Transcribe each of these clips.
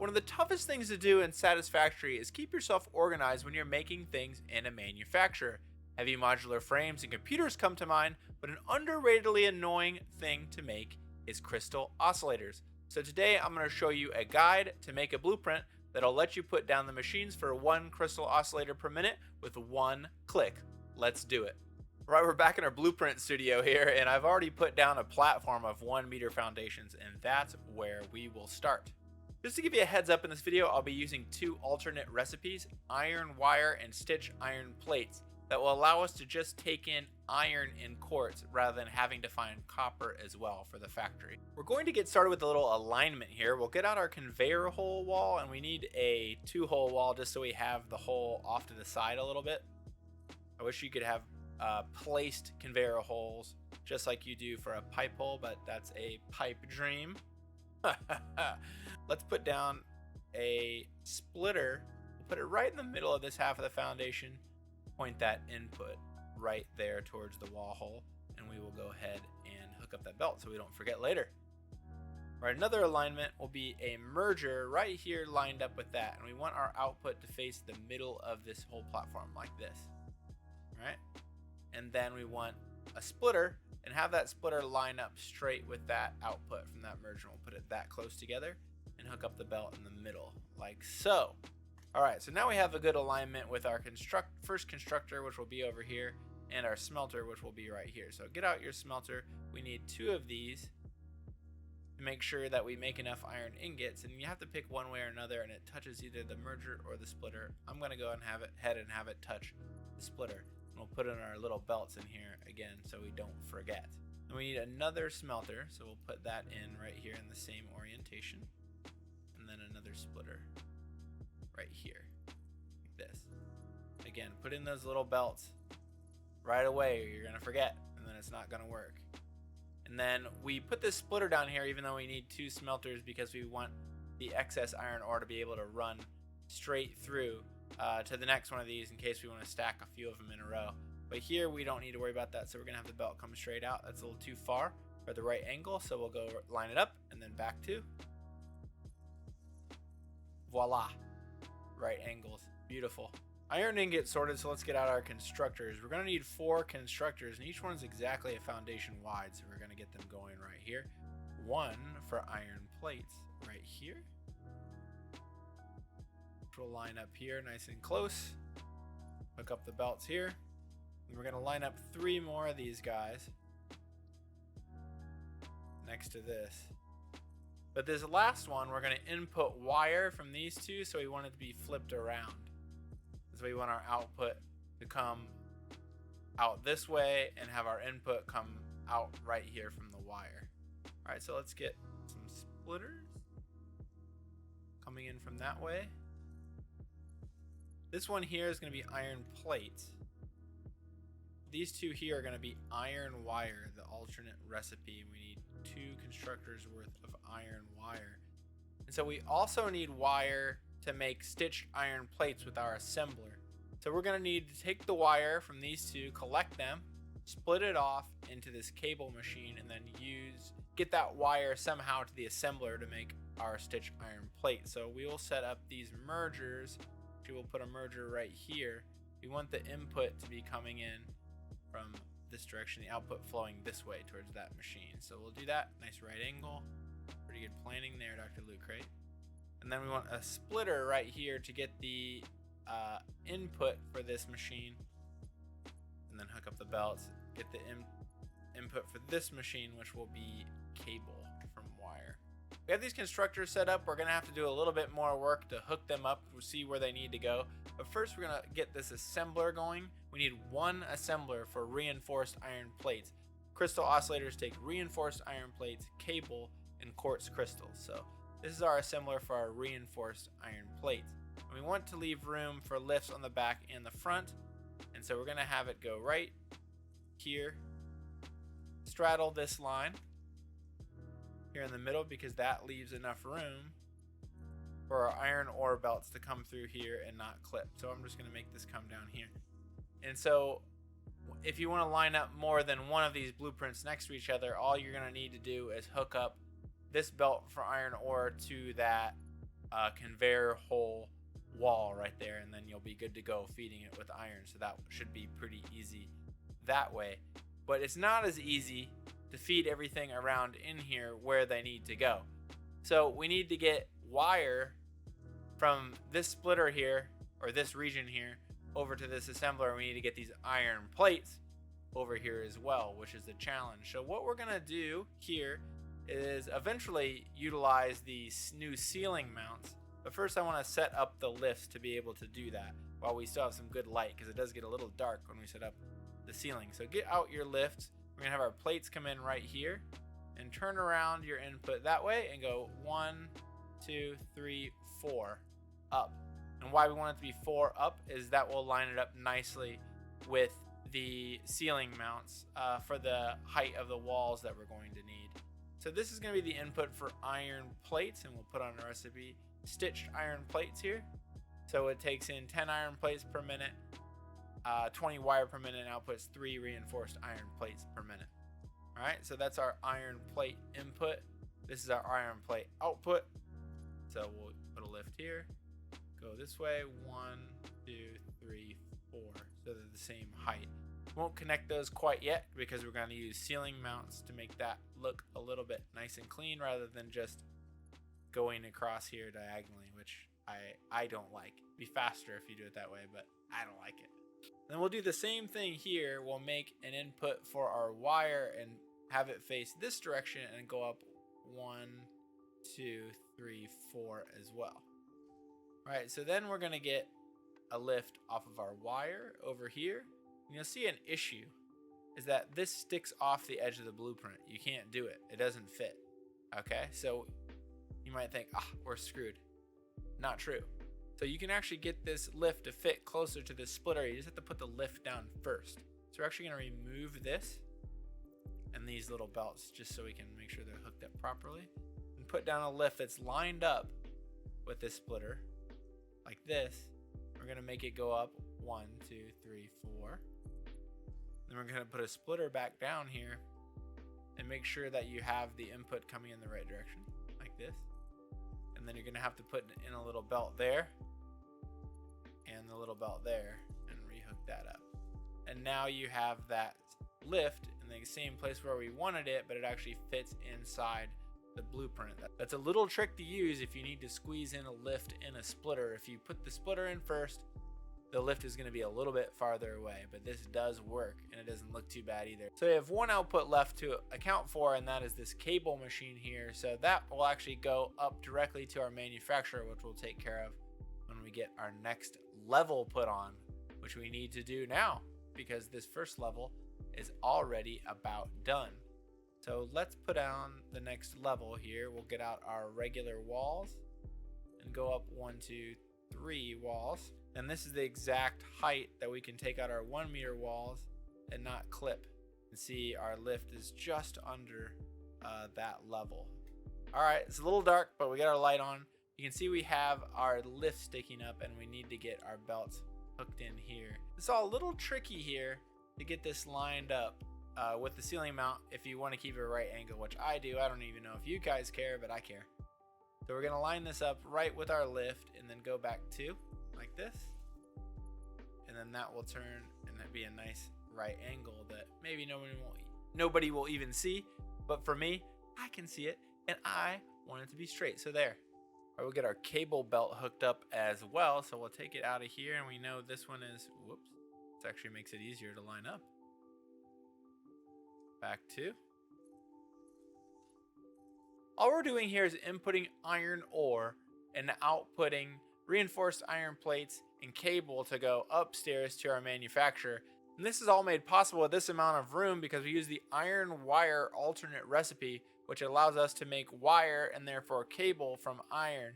One of the toughest things to do in Satisfactory is keep yourself organized when you're making things in a manufacturer. Heavy modular frames and computers come to mind, but an underratedly annoying thing to make is crystal oscillators. So today I'm going to show you a guide to make a blueprint that'll let you put down the machines for one crystal oscillator per minute with one click. Let's do it. Right, we're back in our blueprint studio here, and I've already put down a platform of 1 meter foundations, and that's where we will start. Just to give you a heads up, in this video I'll be using 2 alternate recipes, iron wire and stitch iron plates, that will allow us to just take in iron and quartz rather than having to find copper as well for the factory. We're going to get started with a little alignment here. We'll get out our conveyor hole wall, and we need a 2-hole wall just so we have the hole off to the side a little bit. I wish you could have placed conveyor holes just like you do for a pipe hole, but that's a pipe dream. Let's put down a splitter. We'll put it right in the middle of this half of the foundation. Point that input right there towards the wall hole, and we will go ahead and hook up that belt so we don't forget later. Right, another alignment will be a merger right here lined up with that, and we want our output to face the middle of this whole platform like this. Right, and then we want a splitter and have that splitter line up straight with that output from that merger. We'll put it that close together and hook up the belt in the middle like so. Alright, so now we have a good alignment with our first constructor, which will be over here, and our smelter, which will be right here. So get out your smelter. We need 2 of these to make sure that we make enough iron ingots, and you have to pick one way or another, and it touches either the merger or the splitter. I'm going to go and have it touch the splitter. And we'll put in our little belts in here again so we don't forget. And we need another smelter, so we'll put that in right here in the same orientation, and then another splitter right here, like this. Again, put in those little belts right away or you're gonna forget, and then it's not gonna work. And then we put this splitter down here even though we need 2 smelters because we want the excess iron ore to be able to run straight through to the next one of these in case we want to stack a few of them in a row. But here we don't need to worry about that, so we're gonna have the belt come straight out. That's a little too far for the right angle, so we'll go line it up and then back to. Voila. Right angles. Beautiful. Iron ingot sorted, so let's get out our constructors. We're going to need 4 constructors, and each one's exactly a foundation wide, so we're going to get them going right here. 1 for iron plates right here, which will line up here nice and close. Hook up the belts here, and we're going to line up 3 more of these guys next to this. But this last one, we're going to input wire from these 2, so we want it to be flipped around. So we want our output to come out this way and have our input come out right here from the wire. All right, so let's get some splitters coming in from that way. This one here is going to be iron plates. These 2 here are going to be iron wire, the alternate recipe. We need 2 constructors worth of iron wire. And so we also need wire to make stitched iron plates with our assembler. So we're going to need to take the wire from these 2, collect them, split it off into this cable machine, and then get that wire somehow to the assembler to make our stitched iron plate. So we will set up these mergers. We will put a merger right here. We want the input to be coming in from this direction, the output flowing this way towards that machine. So we'll do that. Nice right angle. Pretty good planning there, DrLootCrate. And then we want a splitter right here to get the input for this machine. And then hook up the belts. Get the input for this machine, which will be cable from wire. We have these constructors set up. We're going to have to do a little bit more work to hook them up. We'll see where they need to go. But first we're going to get this assembler going. We need 1 assembler for reinforced iron plates. Crystal oscillators take reinforced iron plates, cable, and quartz crystals. So this is our assembler for our reinforced iron plates. And we want to leave room for lifts on the back and the front. And so we're going to have it go right here, straddle this line here in the middle because that leaves enough room for our iron ore belts to come through here and not clip. So I'm just going to make this come down here. And so if you want to line up more than one of these blueprints next to each other, all you're going to need to do is hook up this belt for iron ore to that conveyor hole wall right there, and then you'll be good to go feeding it with iron. So that should be pretty easy that way. But it's not as easy to feed everything around in here where they need to go. So we need to get wire from this splitter here, or this region here, over to this assembler. We need to get these iron plates over here as well, which is the challenge. So what we're gonna do here is eventually utilize these new ceiling mounts. But first I want to set up the lifts to be able to do that while we still have some good light, because it does get a little dark when we set up the ceiling. So get out your lifts. We're gonna have our plates come in right here and turn around your input that way and go 1, 2, 3, 4 up. And why we want it to be 4 up is that will line it up nicely with the ceiling mounts for the height of the walls that we're going to need. So this is going to be the input for iron plates, and we'll put on a recipe stitched iron plates here. So it takes in 10 iron plates per minute, 20 wire per minute, and outputs 3 reinforced iron plates per minute. All right, so that's our iron plate input. This is our iron plate output. So we'll put a lift here, go this way, 1, 2, 3, 4, so they're the same height. Won't connect those quite yet because we're going to use ceiling mounts to make that look a little bit nice and clean rather than just going across here diagonally, which I don't like. It'd be faster if you do it that way, but I don't like it. Then we'll do the same thing here. We'll make an input for our wire and have it face this direction and go up 1, 2, 3, 4 as well. All right, so then we're going to get a lift off of our wire over here. And you'll see an issue is that this sticks off the edge of the blueprint. You can't do it. It doesn't fit. Okay, so you might think, we're screwed. Not true. So you can actually get this lift to fit closer to this splitter. You just have to put the lift down first. So we're actually going to remove this and these little belts just so we can make sure they're hooked up properly, and put down a lift that's lined up with this splitter like this. We're going to make it go up 1, 2, 3, 4. Then we're going to put a splitter back down here and make sure that you have the input coming in the right direction like this. And then you're going to have to put in a little belt there and the little belt there and rehook that up. And now you have that lift in the same place where we wanted it, but it actually fits inside the blueprint. That's a little trick to use if you need to squeeze in a lift in a splitter. If you put the splitter in first, the lift is going to be a little bit farther away, but this does work and it doesn't look too bad either. So we have one output left to account for, and that is this cable machine here. So that will actually go up directly to our manufacturer, which we'll take care of when we get our next level put on, which we need to do now because this first level is already about done. So let's put on the next level here. We'll get out our regular walls and go up 1, 2, 3 walls. And this is the exact height that we can take out our 1 meter walls and not clip. And see, our lift is just under that level. All right, it's a little dark, but we got our light on. You can see we have our lift sticking up, and we need to get our belts hooked in here. It's all a little tricky here to get this lined up with the ceiling mount if you want to keep it right angle, which I do. I don't even know if you guys care, but I care. So we're going to line this up right with our lift and then go back to like this, and then that will turn and that'd be a nice right angle that maybe nobody will even see, but for me, I can see it and I want it to be straight. So there. All right, we'll get our cable belt hooked up as well. So we'll take it out of here, and we know this one is, whoops, this actually makes it easier to line up. Back to. All we're doing here is inputting iron ore and outputting reinforced iron plates and cable to go upstairs to our manufacturer. And this is all made possible with this amount of room because we use the iron wire alternate recipe, which allows us to make wire and therefore cable from iron.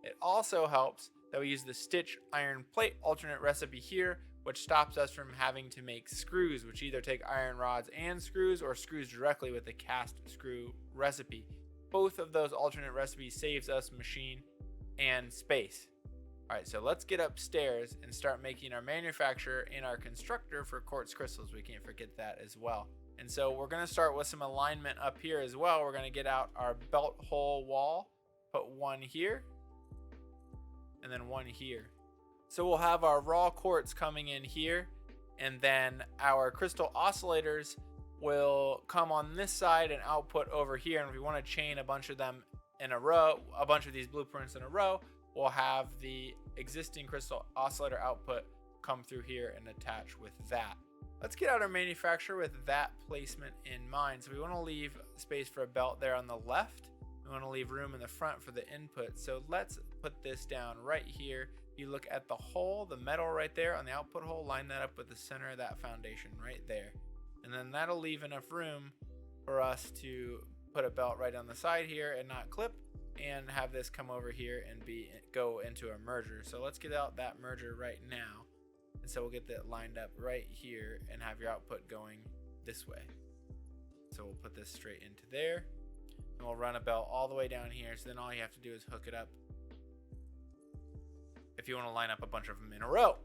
It also helps that we use the stitch iron plate alternate recipe here, which stops us from having to make screws, which either take iron rods and screws or screws directly with the cast screw recipe. Both of those alternate recipes saves us machine and space. All right, so let's get upstairs and start making our manufacturer and our constructor for quartz crystals. We can't forget that as well. And so we're going to start with some alignment up here as well. We're going to get out our belt hole wall, put one here, and then one here. So we'll have our raw quartz coming in here, and then our crystal oscillators will come on this side and output over here. And if we want to chain a bunch of them in a row, a bunch of these blueprints in a row, we'll have the existing crystal oscillator output come through here and attach with that. Let's get out our manufacturer with that placement in mind. So we want to leave space for a belt there on the left. We want to leave room in the front for the input. So let's put this down right here. You look at the hole, the metal right there on the output hole, line that up with the center of that foundation right there. And then that'll leave enough room for us to put a belt right on the side here and not clip, and have this come over here and go into a merger. So let's get out that merger right now. And so we'll get that lined up right here and have your output going this way. So we'll put this straight into there, and we'll run a belt all the way down here. So then all you have to do is hook it up if you want to line up a bunch of them in a row.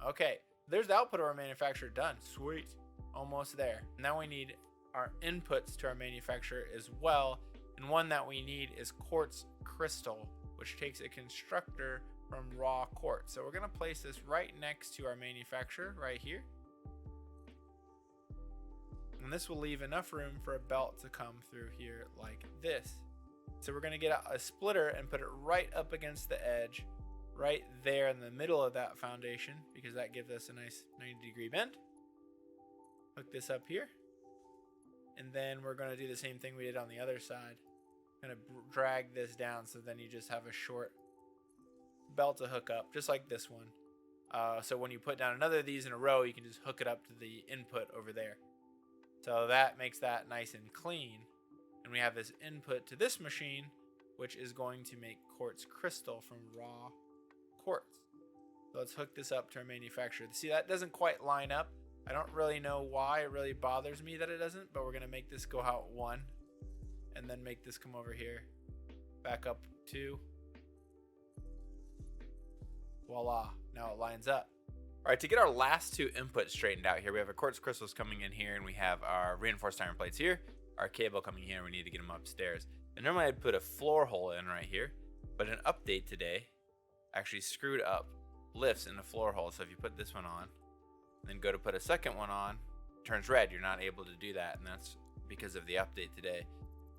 Okay, there's the output of our manufacturer done. Sweet. Almost there. Now we need our inputs to our manufacturer as well, and one that we need is quartz crystal, which takes a constructor from raw quartz. So we're going to place this right next to our manufacturer right here, and this will leave enough room for a belt to come through here like this. So we're going to get out a splitter and put it right up against the edge right there in the middle of that foundation, because that gives us a nice 90-degree bend. Hook this up here, and then we're going to do the same thing we did on the other side. Kind of drag this down, so then you just have a short belt to hook up, just like this one. So when you put down another of these in a row, you can just hook it up to the input over there. So that makes that nice and clean. And we have this input to this machine, which is going to make quartz crystal from raw quartz. So let's hook this up to our manufacturer. See, that doesn't quite line up. I don't really know why. It really bothers me that it doesn't, but we're going to make this go out 1, and then make this come over here, back up 2. Voila, now it lines up. All right, to get our last 2 inputs straightened out here, we have our quartz crystals coming in here, and we have our reinforced iron plates here, our cable coming here, and we need to get them upstairs. And normally I'd put a floor hole in right here, but an update today actually screwed up lifts in the floor hole. So if you put this one on, then go to put a second one on, it turns red. You're not able to do that, and that's because of the update today.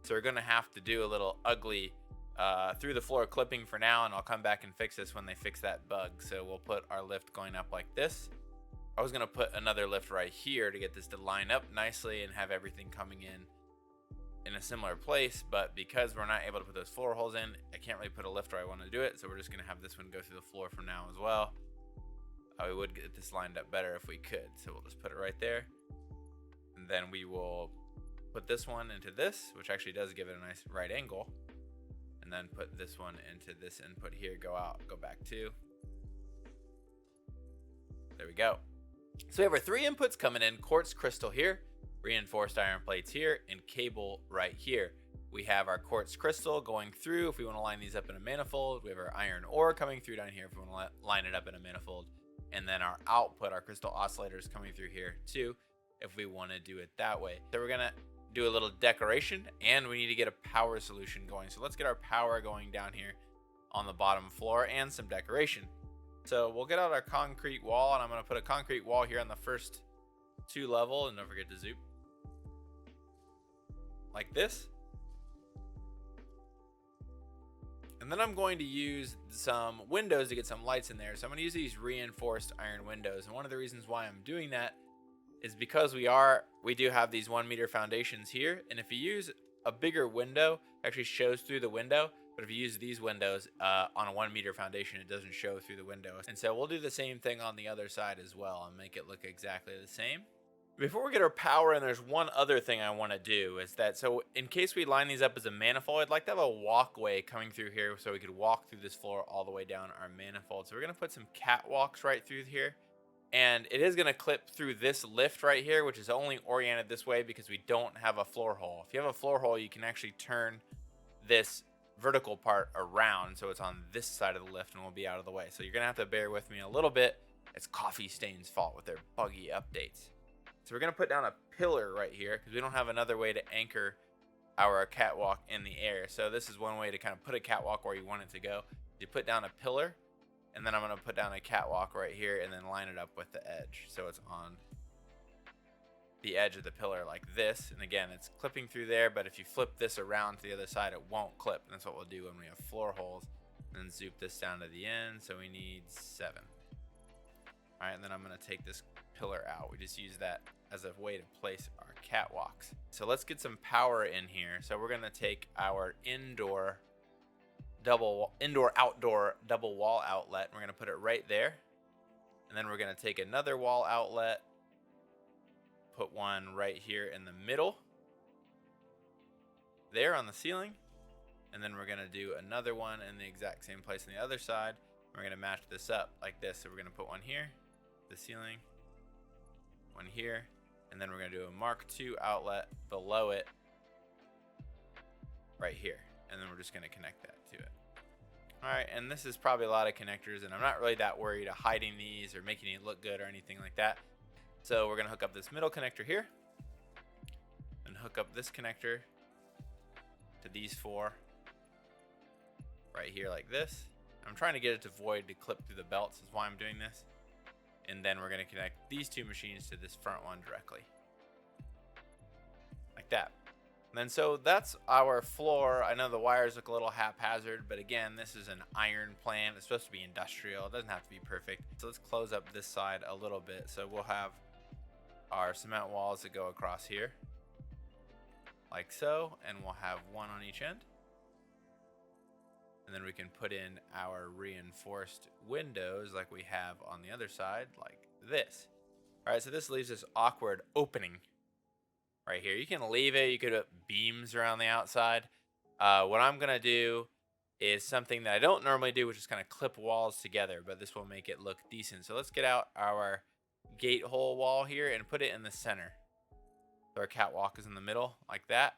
So we're going to have to do a little ugly through the floor clipping for now, and I'll come back and fix this when they fix that bug. So we'll put our lift going up like this. I was going to put another lift right here to get this to line up nicely and have everything coming in a similar place, but because we're not able to put those floor holes in, I can't really put a lift where I want to do it. So we're just going to have this one go through the floor for now as well. We would get this lined up better if we could, so we'll just put it right there, and then we will put this one into this, which actually does give it a nice right angle, and then put this one into this input here, go out, go back 2. There we go. So we have our 3 inputs coming in: quartz crystal here, reinforced iron plates here, and cable right here. We have our quartz crystal going through if we want to line these up in a manifold. We have our iron ore coming through down here if we want to line it up in a manifold. And then our output, our crystal oscillators, coming through here too, if we want to do it that way. So we're gonna do a little decoration, and we need to get a power solution going. So let's get our power going down here on the bottom floor and some decoration. So we'll get out our concrete wall, and I'm gonna put a concrete wall here on the first 2 level, and don't forget to zoom like this. And then I'm going to use some windows to get some lights in there. So I'm going to use these reinforced iron windows. And one of the reasons why I'm doing that is because we do have these 1 meter foundations here. And if you use a bigger window, it actually shows through the window. But if you use these windows on a 1 meter foundation, it doesn't show through the window. And so we'll do the same thing on the other side as well and make it look exactly the same. Before we get our power in, there's one other thing I want to do, is that, so in case we line these up as a manifold, I'd like to have a walkway coming through here so we could walk through this floor all the way down our manifold. So we're going to put some catwalks right through here, and it is going to clip through this lift right here, which is only oriented this way because we don't have a floor hole. If you have a floor hole, you can actually turn this vertical part around so it's on this side of the lift and we'll be out of the way. So you're going to have to bear with me a little bit. It's Coffee Stain's fault with their buggy updates. So we're going to put down a pillar right here because we don't have another way to anchor our catwalk in the air. So this is one way to kind of put a catwalk where you want it to go. You put down a pillar, And then I'm going to put down a catwalk right here and then line it up with the edge. So it's on the edge of the pillar like this. And again, it's clipping through there, but if you flip this around to the other side, it won't clip. And that's what we'll do when we have floor holes. And then zoom this down to the end. So we need 7. All right, and then I'm going to take this pillar out. We just use that as a way to place our catwalks. So let's get some power in here. So we're going to take our indoor outdoor double wall outlet. We're going to put it right there. And then we're going to take another wall outlet, put one right here in the middle there on the ceiling. And then we're going to do another one in the exact same place on the other side. We're going to match this up like this. So we're going to put one here, the ceiling, one here, and then we're going to do a Mark II outlet below it right here. And then we're just going to connect that to it. All right, and this is probably a lot of connectors, and I'm not really that worried of hiding these or making it look good or anything like that. So we're going to hook up this middle connector here and hook up this connector to these 4 right here like this. I'm trying to get it to void to clip through the belts is why I'm doing this. And then we're going to connect these 2 machines to this front one directly. Like that. And then so that's our floor. I know the wires look a little haphazard, but again, this is an iron plant. It's supposed to be industrial. It doesn't have to be perfect. So let's close up this side a little bit. So we'll have our cement walls that go across here. Like so. And we'll have one on each end. And then we can put in our reinforced windows like we have on the other side, like this. All right, so this leaves this awkward opening right here. You can leave it. You could put beams around the outside. What I'm going to do is something that I don't normally do, which is kind of clip walls together, but this will make it look decent. So let's get out our gate hole wall here and put it in the center. So our catwalk is in the middle like that.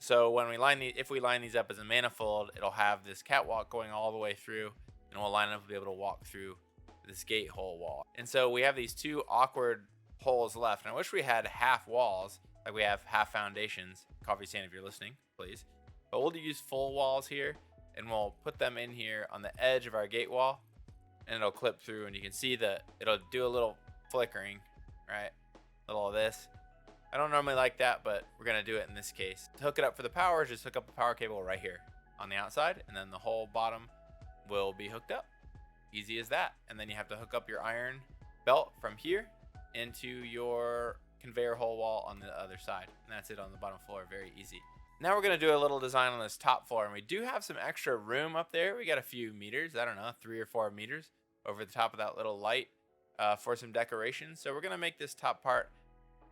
So when we if we line these up as a manifold, it'll have this catwalk going all the way through, and we'll line up to be able to walk through this gate hole wall. And so we have these 2 awkward holes left. And I wish we had half walls, like we have half foundations. Coffee stand if you're listening, please. But we'll use full walls here, and we'll put them in here on the edge of our gate wall, and it'll clip through, and you can see that it'll do a little flickering, right? A little of this. I don't normally like that, but we're going to do it in this case. To hook it up for the power, just hook up a power cable right here on the outside, and then the whole bottom will be hooked up. Easy as that. And then you have to hook up your iron belt from here into your conveyor hole wall on the other side. And that's it on the bottom floor. Very easy. Now we're going to do a little design on this top floor, and we do have some extra room up there. We got a few meters, I don't know, 3 or 4 meters over the top of that little light for some decoration. So we're going to make this top part,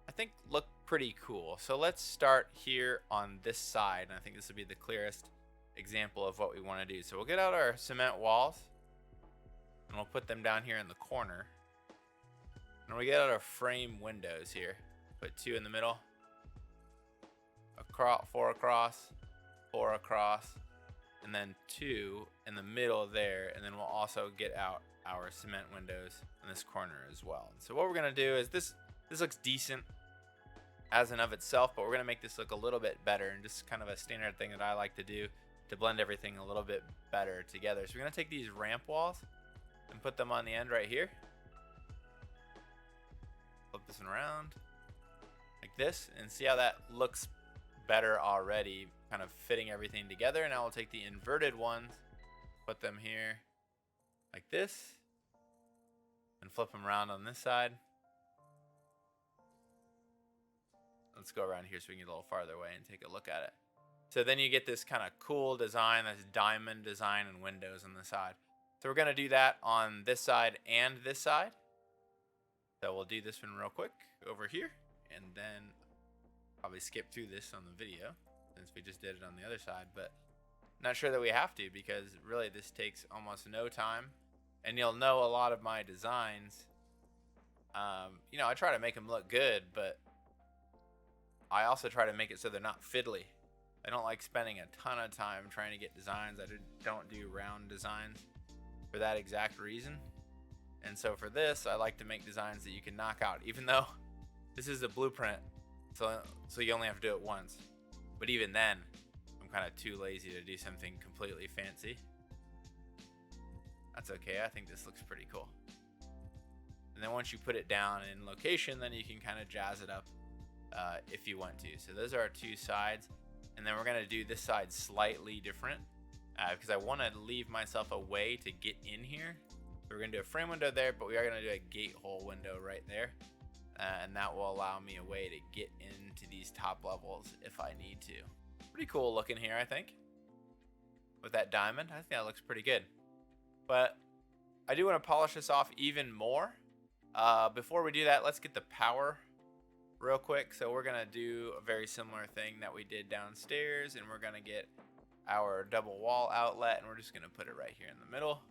I think, look pretty cool. So let's start here on this side, and I think this will be the clearest example of what we want to do. So we'll get out our cement walls, and we'll put them down here in the corner. And we get out our frame windows here. Put 2 in the middle, 4 across, 4 across, and then 2 in the middle there. And then we'll also get out our cement windows in this corner as well. And so what we're going to do is this looks decent as and of itself, but we're going to make this look a little bit better, and just kind of a standard thing that I like to do to blend everything a little bit better together. So we're going to take these ramp walls and put them on the end right here. Flip this one around like this, and see how that looks better already, kind of fitting everything together. Now we'll take the inverted ones, put them here like this, and flip them around on this side. Let's go around here so we can get a little farther away and take a look at it. So then you get this kind of cool design, this diamond design and windows on the side. So we're going to do that on this side and this side. So we'll do this one real quick over here, and then probably skip through this on the video since we just did it on the other side, but not sure that we have to, because really this takes almost no time, and you'll know a lot of my designs. You know, I try to make them look good, but I also try to make it so they're not fiddly. I don't like spending a ton of time trying to get designs. I don't do round designs for that exact reason. And so for this, I like to make designs that you can knock out, even though this is a blueprint, so you only have to do it once. But even then, I'm kind of too lazy to do something completely fancy. that's okay. I think this looks pretty cool. And then once you put it down in location, then you can kind of jazz it up if you want to. So those are our two sides. And then we're going to do this side slightly different because I want to leave myself a way to get in here. So we're going to do a frame window there, but we are going to do a gate hole window right there. And that will allow me a way to get into these top levels if I need to. Pretty cool looking here, I think. With that diamond, I think that looks pretty good. But I do want to polish this off even more. Before we do that, let's get the power real quick. So we're going to do a very similar thing that we did downstairs, and we're going to get our double wall outlet, and we're just going to put it right here in the middle.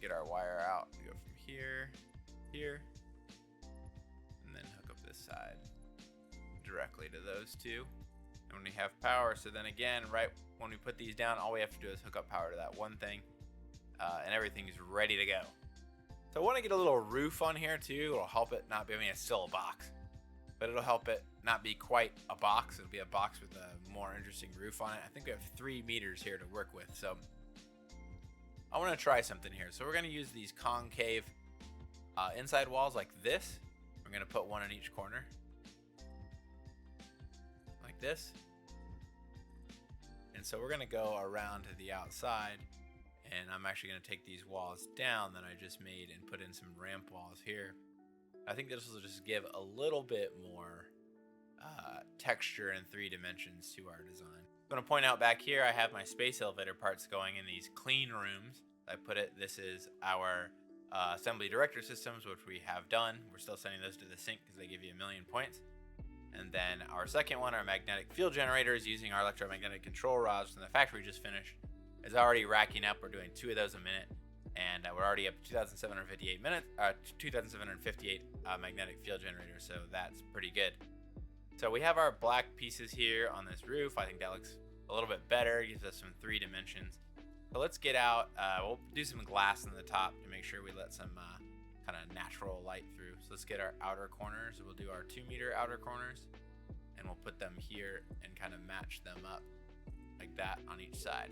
Get our wire out. We go from here, here, and then hook up this side directly to those two. And when we have power, so then again, right when we put these down, all we have to do is hook up power to that one thing, and everything's ready to go. So I want to get a little roof on here too. It'll help it not be, I mean, it's still a box, but it'll help it not be quite a box. It'll be a box with a more interesting roof on it. I think we have 3 meters here to work with. So I want to try something here. So we're going to use these concave inside walls like this. We're going to put one in each corner like this. And so we're going to go around to the outside. And I'm actually going to take these walls down that I just made and put in some ramp walls here. I think this will just give a little bit more texture and 3 dimensions to our design. I'm going to point out back here, I have my space elevator parts going in these clean rooms. I put it, this is our assembly director systems, which we have done. We're still sending those to the sink because they give you 1,000,000 points. And then our second one, our magnetic field generators using our electromagnetic control rods from the factory just finished, is already racking up. We're doing 2 of those a minute, and we're already up to 2,758 minutes, 2,758 magnetic field generators, so that's pretty good. So we have our black pieces here on this roof. I think that looks a little bit better. It gives us some 3 dimensions. So let's get out, we'll do some glass on the top to make sure we let some kind of natural light through. So let's get our outer corners. We'll do our 2-meter outer corners, and we'll put them here and kind of match them up like that on each side.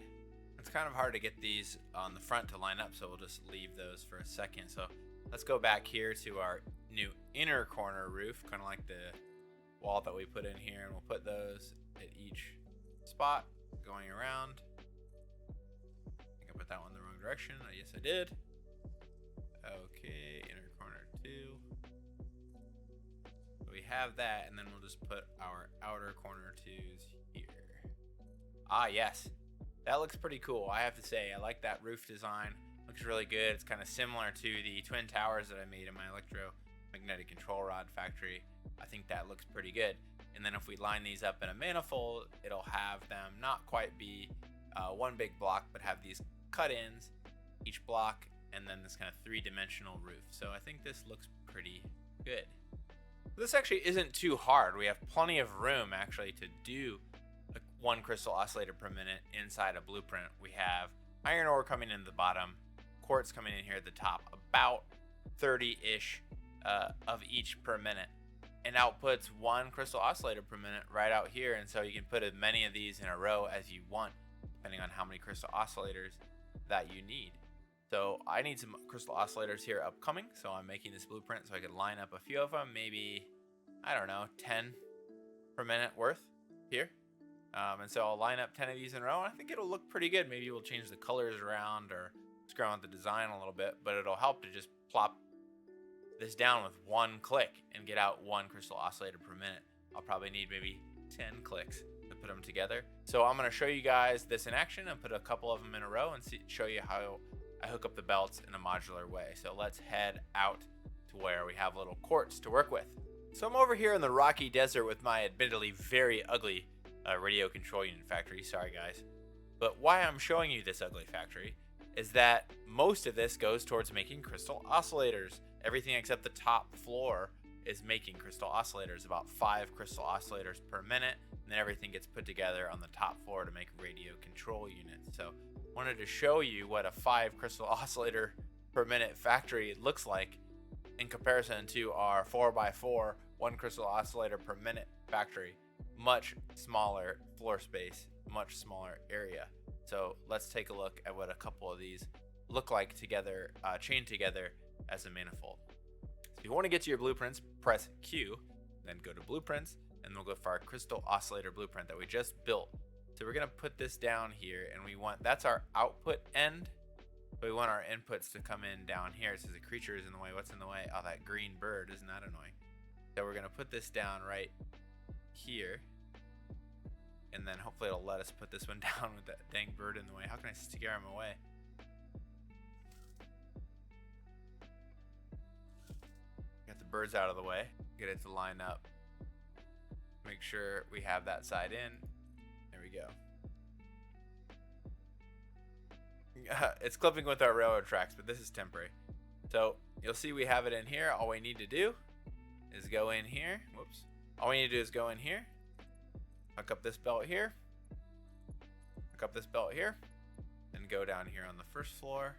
It's kind of hard to get these on the front to line up, so we'll just leave those for a second. So let's go back here to our new inner corner roof, kind of like the wall that we put in here, and we'll put those at each spot going around. I think I put that one in the wrong direction. Yes, I did. Okay, inner corner 2. So we have that, and then we'll just put our outer corner 2s here. Ah, yes. That looks pretty cool, I have to say. I like that roof design. Looks really good. It's kind of similar to the twin towers that I made in my electromagnetic control rod factory. I think that looks pretty good. And then if we line these up in a manifold, it'll have them not quite be one big block, but have these cut-ins, each block, and then this kind of 3-dimensional roof. So I think this looks pretty good. This actually isn't too hard. We have plenty of room actually to do 1 crystal oscillator per minute inside a blueprint. We have iron ore coming in the bottom, quartz coming in here at the top, about 30-ish of each per minute, and outputs 1 crystal oscillator per minute right out here. And so you can put as many of these in a row as you want, depending on how many crystal oscillators that you need. So I need some crystal oscillators here upcoming, so I'm making this blueprint so I could line up a few of them, maybe, I don't know, 10 per minute worth here. And so I'll line up 10 of these in a row, and I think it'll look pretty good. Maybe we'll change the colors around or screw around with the design a little bit, but it'll help to just plop this down with 1 click and get out 1 crystal oscillator per minute. I'll probably need maybe 10 clicks to put them together. So I'm going to show you guys this in action and put a couple of them in a row and show you how I hook up the belts in a modular way. So let's head out to where we have a little quartz to work with. So I'm over here in the rocky desert with my admittedly very ugly radio control unit factory. Sorry guys. But why I'm showing you this ugly factory is that most of this goes towards making crystal oscillators. Everything except the top floor is making crystal oscillators, about 5 crystal oscillators per minute, and then everything gets put together on the top floor to make radio control units. So wanted to show you what a 5 crystal oscillator per minute factory looks like in comparison to our 4x4 1 crystal oscillator per minute factory. Much smaller floor space, much smaller area. So let's take a look at what a couple of these look like together, chained together as a manifold. So if you want to get to your blueprints, press Q, then go to blueprints, and we'll go for our crystal oscillator blueprint that we just built. So we're gonna put this down here, and we want, that's our output end, but we want our inputs to come in down here. It says the creature is in the way. What's in the way? Oh, that green bird. Isn't that annoying? So we're gonna put this down right here, and then hopefully it'll let us put this one down with that dang bird in the way. How can I scare him away? Get the birds out of the way. Get it to line up. Make sure we have that side in. There we go. It's clipping with our railroad tracks, but this is temporary. So you'll see we have it in here. All we need to do is go in here. Whoops. All we need to do is go in here, hook up this belt here, hook up this belt here, and go down here on the first floor,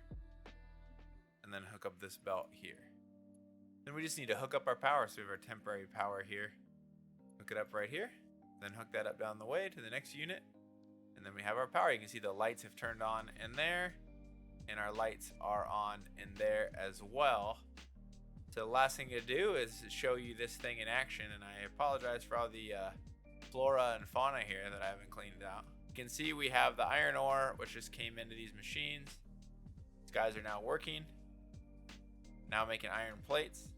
and then hook up this belt here. Then we just need to hook up our power. So we have our temporary power here. Hook it up right here, then hook that up down the way to the next unit, and then we have our power. You can see the lights have turned on in there, and our lights are on in there as well. So the last thing to do is show you this thing in action, and I apologize for all the flora and fauna here that I haven't cleaned out. You can see we have the iron ore, which just came into these machines. These guys are now working, now making iron plates.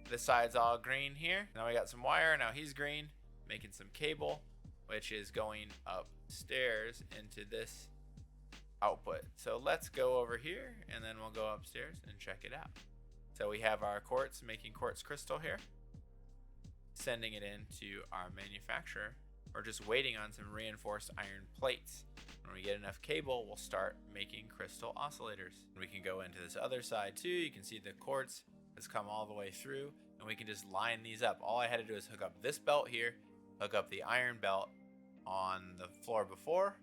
This side's all green here. Now we got some wire. Now he's green, making some cable, which is going upstairs into this output. So let's go over here, and then we'll go upstairs and check it out. So we have our quartz, making quartz crystal here, sending it into our manufacturer. We're just waiting on some reinforced iron plates. When we get enough cable, we'll start making crystal oscillators. We can go into this other side too. You can see the quartz has come all the way through, and we can just line these up. All I had to do is hook up this belt here, hook up the iron belt on the floor before,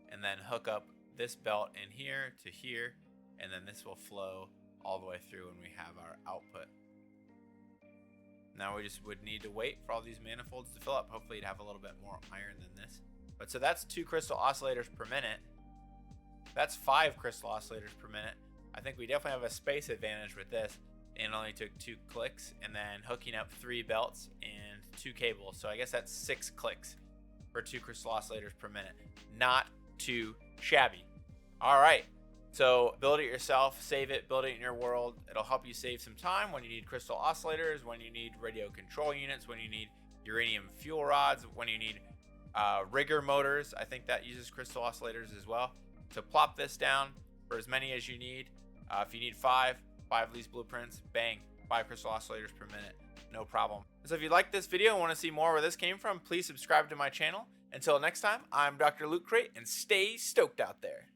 and then hook up this belt in here to here, and then this will flow all the way through when we have our output. Now we just would need to wait for all these manifolds to fill up. Hopefully you'd have a little bit more iron than this. But so that's 2 crystal oscillators per minute. That's 5 crystal oscillators per minute. I think we definitely have a space advantage with this. And it only took 2 clicks, and then hooking up 3 belts and 2 cables. So I guess that's 6 clicks for 2 crystal oscillators per minute. Not too shabby. All right. So build it yourself, save it, build it in your world. It'll help you save some time when you need crystal oscillators, when you need radio control units, when you need uranium fuel rods, when you need rigger motors. I think that uses crystal oscillators as well. So plop this down for as many as you need. If you need 5 of these blueprints, bang, 5 crystal oscillators per minute, no problem. So if you like this video and want to see more where this came from, please subscribe to my channel. Until next time, I'm DrLootCrate, and stay stoked out there.